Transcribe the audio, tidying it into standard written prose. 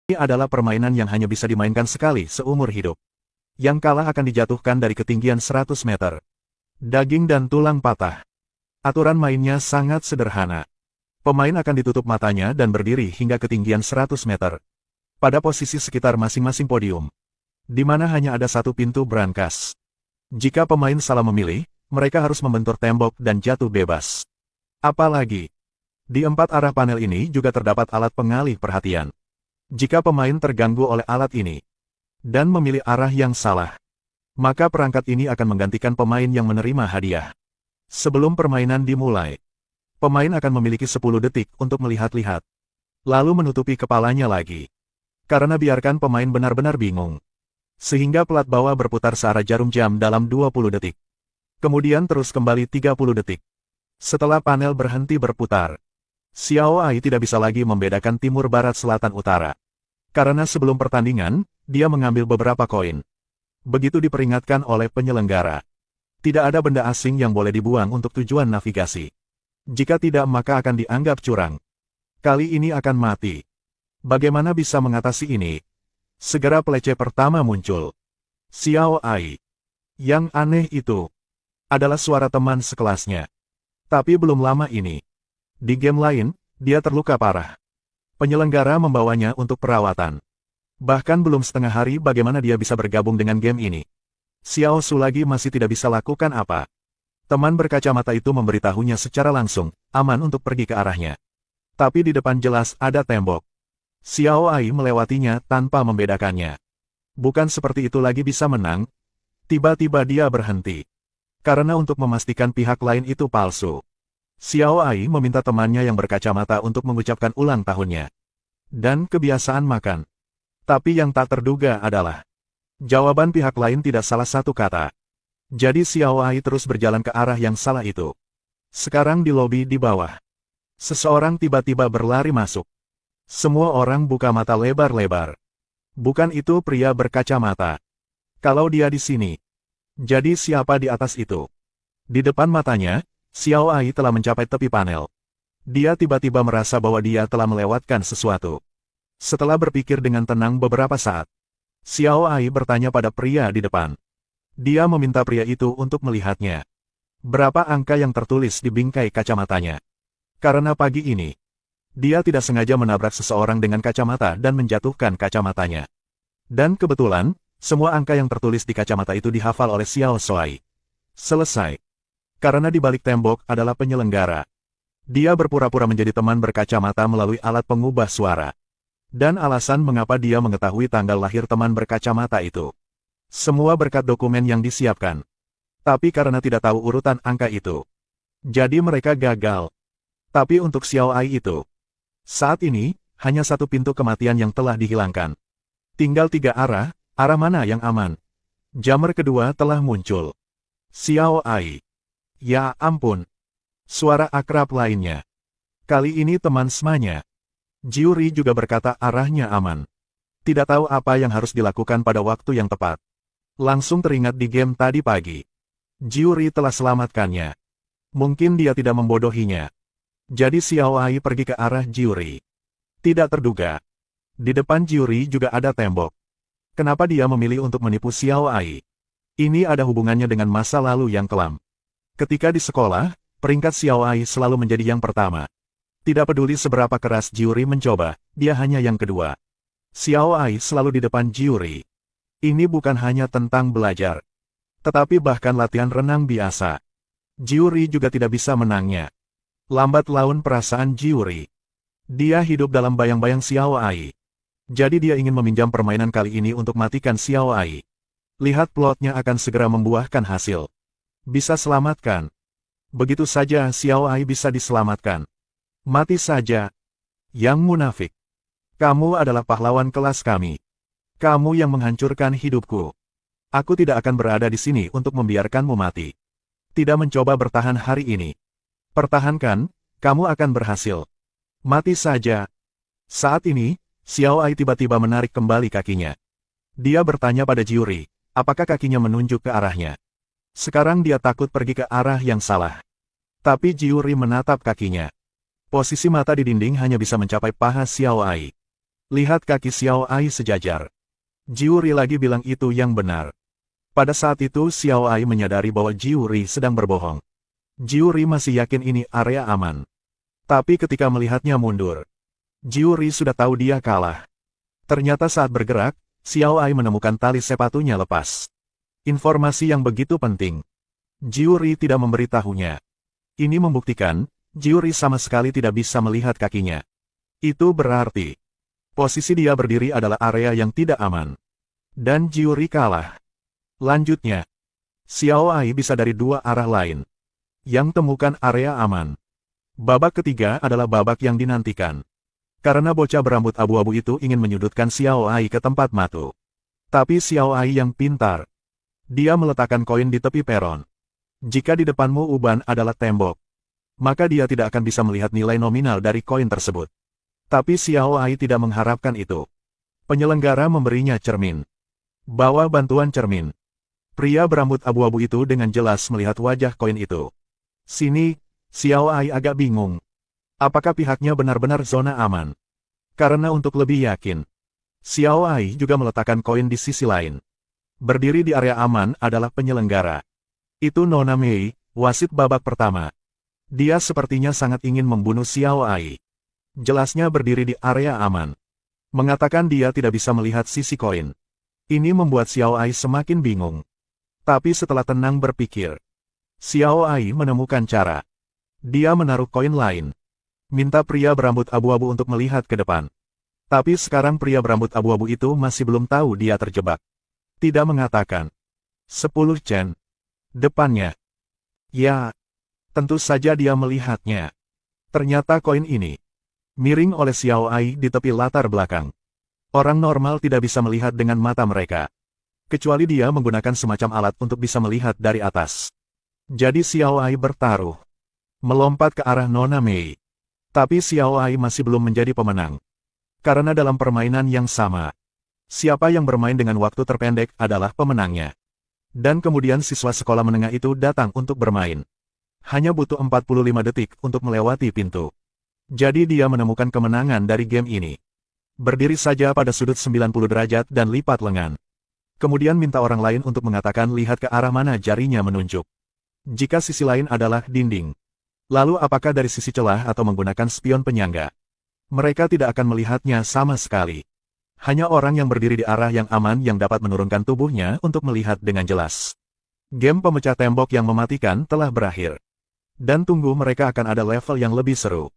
Ini adalah permainan yang hanya bisa dimainkan sekali seumur hidup. Yang kalah akan dijatuhkan dari ketinggian 100 meter. Daging dan tulang patah. Aturan mainnya sangat sederhana. Pemain akan ditutup matanya dan berdiri hingga ketinggian 100 meter. Pada posisi sekitar masing-masing podium. Di mana hanya ada satu pintu brankas. Jika pemain salah memilih, mereka harus membentur tembok dan jatuh bebas. Apalagi, di 4 arah panel ini juga terdapat alat pengalih perhatian. Jika pemain terganggu oleh alat ini, dan memilih arah yang salah, maka perangkat ini akan menggantikan pemain yang menerima hadiah. Sebelum permainan dimulai, pemain akan memiliki 10 detik untuk melihat-lihat. Lalu menutupi kepalanya lagi. Karena biarkan pemain benar-benar bingung. Sehingga pelat bawah berputar searah jarum jam dalam 20 detik. Kemudian terus kembali 30 detik. Setelah panel berhenti berputar, Xiao Ai tidak bisa lagi membedakan timur barat selatan utara. Karena sebelum pertandingan, dia mengambil beberapa koin. Begitu diperingatkan oleh penyelenggara. Tidak ada benda asing yang boleh dibuang untuk tujuan navigasi. Jika tidak maka akan dianggap curang. Kali ini akan mati. Bagaimana bisa mengatasi ini? Segera peleceh pertama muncul. Xiao Ai. Yang aneh itu adalah suara teman sekelasnya. Tapi belum lama ini, di game lain, dia terluka parah. Penyelenggara membawanya untuk perawatan. Bahkan belum setengah hari bagaimana dia bisa bergabung dengan game ini. Xiao Su lagi masih tidak bisa lakukan apa. Teman berkacamata itu memberitahunya secara langsung, aman untuk pergi ke arahnya. Tapi di depan jelas ada tembok. Xiao Ai melewatinya tanpa membedakannya. Bukan seperti itu lagi bisa menang. Tiba-tiba dia berhenti. Karena untuk memastikan pihak lain itu palsu. Xiao Ai meminta temannya yang berkacamata untuk mengucapkan ulang tahunnya. Dan kebiasaan makan. Tapi yang tak terduga adalah jawaban pihak lain tidak salah satu kata. Jadi Xiao Ai terus berjalan ke arah yang salah itu. Sekarang di lobi di bawah. Seseorang tiba-tiba berlari masuk. Semua orang buka mata lebar-lebar. Bukan itu pria berkacamata. Kalau dia di sini. Jadi siapa di atas itu? Di depan matanya, Xiao Ai telah mencapai tepi panel. Dia tiba-tiba merasa bahwa dia telah melewatkan sesuatu. Setelah berpikir dengan tenang beberapa saat, Xiao Ai bertanya pada pria di depan. Dia meminta pria itu untuk melihatnya. Berapa angka yang tertulis di bingkai kacamatanya? Karena pagi ini, dia tidak sengaja menabrak seseorang dengan kacamata dan menjatuhkan kacamatanya. Dan kebetulan, semua angka yang tertulis di kacamata itu dihafal oleh Xiao Shuai. Selesai. Karena di balik tembok adalah penyelenggara. Dia berpura-pura menjadi teman berkacamata melalui alat pengubah suara. Dan alasan mengapa dia mengetahui tanggal lahir teman berkacamata itu. Semua berkat dokumen yang disiapkan. Tapi karena tidak tahu urutan angka itu. Jadi mereka gagal. Tapi untuk Xiao Ai itu, saat ini, hanya satu pintu kematian yang telah dihilangkan. Tinggal 3 arah, arah mana yang aman? Jammer kedua telah muncul. Xiao Ai. Ya ampun. Suara akrab lainnya. Kali ini teman semanya. Jiuri juga berkata arahnya aman. Tidak tahu apa yang harus dilakukan pada waktu yang tepat. Langsung teringat di game tadi pagi. Jiuri telah selamatkannya. Mungkin dia tidak membodohinya. Jadi Xiao Ai pergi ke arah Jiuri. Tidak terduga. Di depan Jiuri juga ada tembok. Kenapa dia memilih untuk menipu Xiao Ai? Ini ada hubungannya dengan masa lalu yang kelam. Ketika di sekolah, peringkat Xiao Ai selalu menjadi yang pertama. Tidak peduli seberapa keras Jiuri mencoba, dia hanya yang kedua. Xiao Ai selalu di depan Jiuri. Ini bukan hanya tentang belajar. Tetapi bahkan latihan renang biasa. Jiuri juga tidak bisa menangnya. Lambat laun perasaan Jiuri. Dia hidup dalam bayang-bayang Xiao Ai. Jadi dia ingin meminjam permainan kali ini untuk matikan Xiao Ai. Lihat plotnya akan segera membuahkan hasil. Bisa selamatkan. Begitu saja Xiao Ai bisa diselamatkan. Mati saja. Yang munafik. Kamu adalah pahlawan kelas kami. Kamu yang menghancurkan hidupku. Aku tidak akan berada di sini untuk membiarkanmu mati. Tidak mencoba bertahan hari ini. Pertahankan, kamu akan berhasil. Mati saja. Saat ini, Xiao Ai tiba-tiba menarik kembali kakinya. Dia bertanya pada Jiuri, apakah kakinya menunjuk ke arahnya. Sekarang dia takut pergi ke arah yang salah. Tapi Jiuri menatap kakinya. Posisi mata di dinding hanya bisa mencapai paha Xiao Ai. Lihat kaki Xiao Ai sejajar. Jiuri lagi bilang itu yang benar. Pada saat itu Xiao Ai menyadari bahwa Jiuri sedang berbohong. Jiuri masih yakin ini area aman. Tapi ketika melihatnya mundur, Jiuri sudah tahu dia kalah. Ternyata saat bergerak, Xiao Ai menemukan tali sepatunya lepas. Informasi yang begitu penting. Jiuri tidak memberitahunya. Ini membuktikan, Jiuri sama sekali tidak bisa melihat kakinya. Itu berarti, posisi dia berdiri adalah area yang tidak aman. Dan Jiuri kalah. Lanjutnya, Xiao Ai bisa dari dua arah lain. Yang temukan area aman. Babak ketiga adalah babak yang dinantikan. Karena bocah berambut abu-abu itu ingin menyudutkan Xiao Ai ke tempat matu. Tapi Xiao Ai yang pintar. Dia meletakkan koin di tepi peron. Jika di depanmu uban adalah tembok, maka dia tidak akan bisa melihat nilai nominal dari koin tersebut. Tapi Xiao Ai tidak mengharapkan itu. Penyelenggara memberinya cermin. Bawa bantuan cermin. Pria berambut abu-abu itu dengan jelas melihat wajah koin itu. Sini, Xiao Ai agak bingung. Apakah pihaknya benar-benar zona aman? Karena untuk lebih yakin, Xiao Ai juga meletakkan koin di sisi lain. Berdiri di area aman adalah penyelenggara. Itu Nona Mei, wasit babak pertama. Dia sepertinya sangat ingin membunuh Xiao Ai. Jelasnya berdiri di area aman. Mengatakan dia tidak bisa melihat sisi koin. Ini membuat Xiao Ai semakin bingung. Tapi setelah tenang berpikir, Xiao Ai menemukan cara. Dia menaruh koin lain. Minta pria berambut abu-abu untuk melihat ke depan. Tapi sekarang pria berambut abu-abu itu masih belum tahu dia terjebak. Tidak mengatakan. 10 Chen. Depannya. Ya. Tentu saja dia melihatnya. Ternyata koin ini miring oleh Xiao Ai di tepi latar belakang. Orang normal tidak bisa melihat dengan mata mereka. Kecuali dia menggunakan semacam alat untuk bisa melihat dari atas. Jadi Xiao Ai bertaruh. Melompat ke arah Nona Mei. Tapi Xiao Ai masih belum menjadi pemenang. Karena dalam permainan yang sama, siapa yang bermain dengan waktu terpendek adalah pemenangnya. Dan kemudian siswa sekolah menengah itu datang untuk bermain. Hanya butuh 45 detik untuk melewati pintu. Jadi dia menemukan kemenangan dari game ini. Berdiri saja pada sudut 90 derajat dan lipat lengan. Kemudian minta orang lain untuk mengatakan lihat ke arah mana jarinya menunjuk. Jika sisi lain adalah dinding. Lalu apakah dari sisi celah atau menggunakan spion penyangga? Mereka tidak akan melihatnya sama sekali. Hanya orang yang berdiri di arah yang aman yang dapat menurunkan tubuhnya untuk melihat dengan jelas. Game pemecah tembok yang mematikan telah berakhir. Dan tunggu mereka akan ada level yang lebih seru.